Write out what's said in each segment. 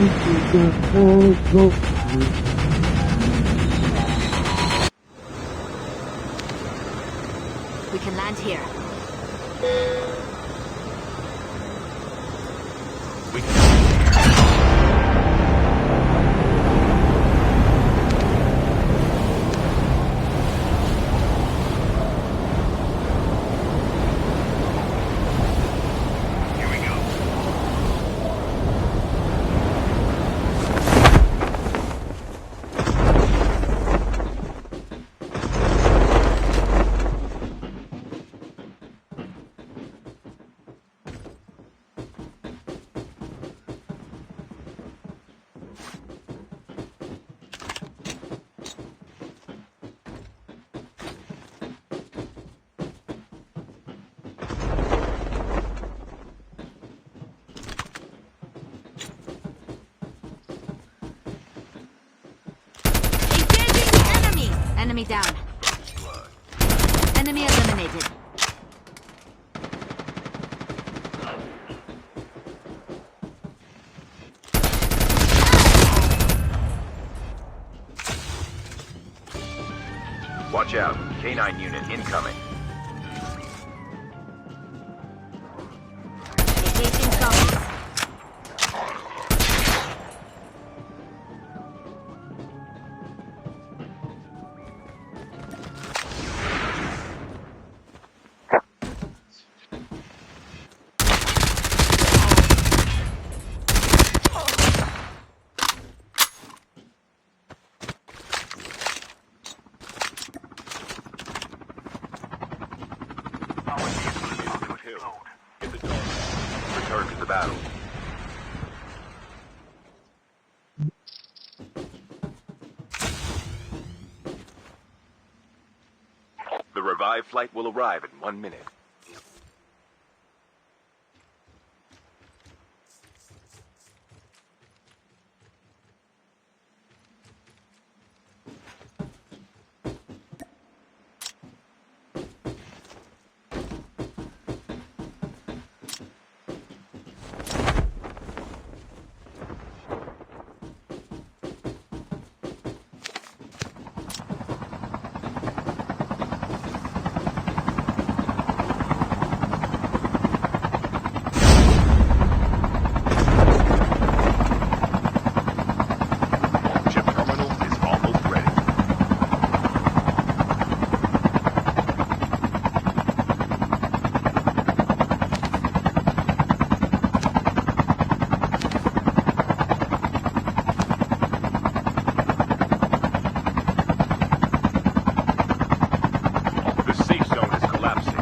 We can land here. We can... Here we go. Engaging the enemy! Enemy down. Blood. Enemy eliminated. Watch out. K9 unit incoming. Engaging zombies. Get the dog. Return to the battle. The revived flight will arrive in 1 minute. Chip terminal is almost ready. The safe zone is collapsing.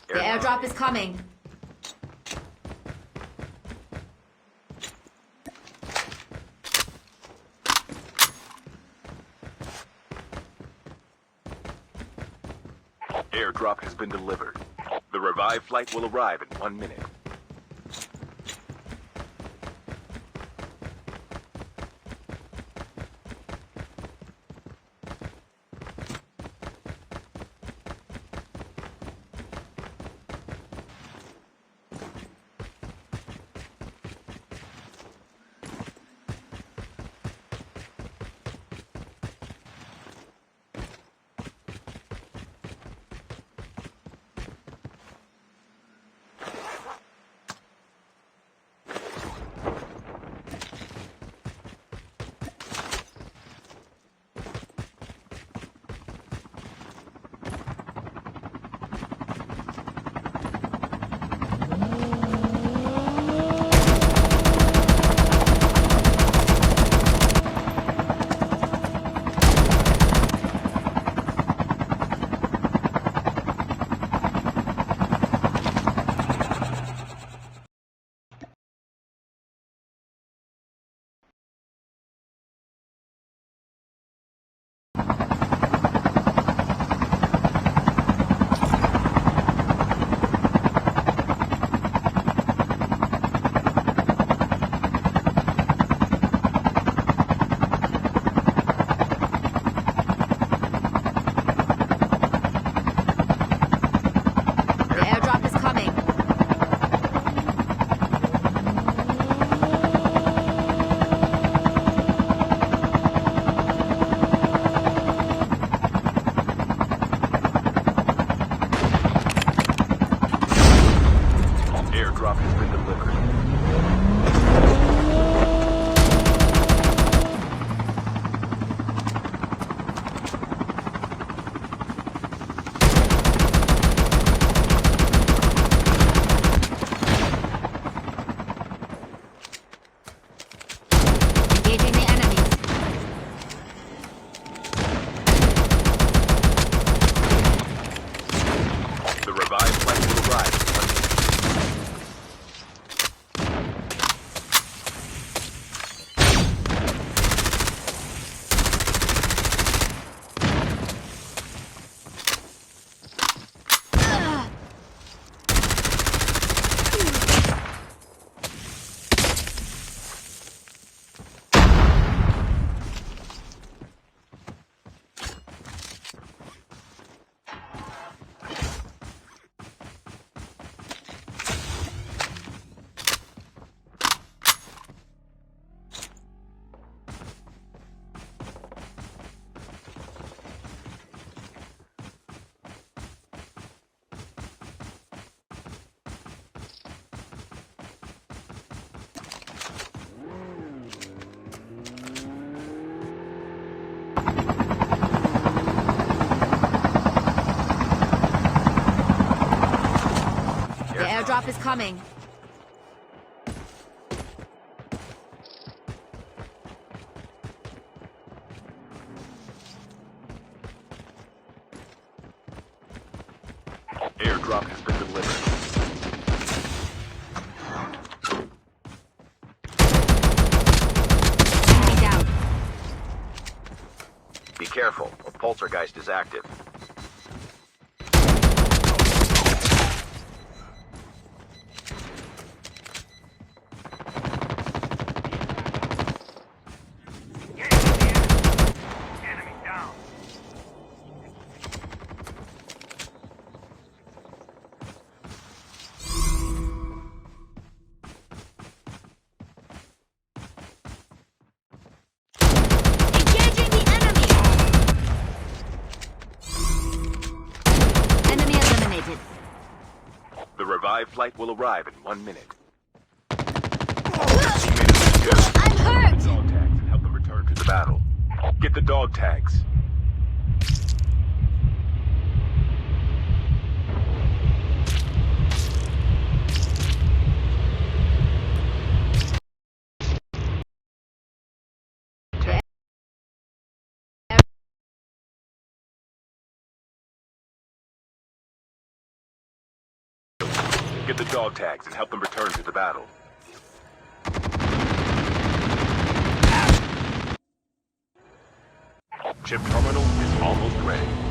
The airdrop is coming. Airdrop has been delivered. The revived flight will arrive in 1 minute. is coming. Airdrop has been delivered. Enemy down. Be careful, a poltergeist is active. Enemy down. Engaging the enemy. Enemy eliminated. The revived flight will arrive in 1 minute. I'm hurt. Dog tags and help them return to the battle. Get the dog tags. Get the dog tags and help them return to the battle. Chip terminal is almost ready.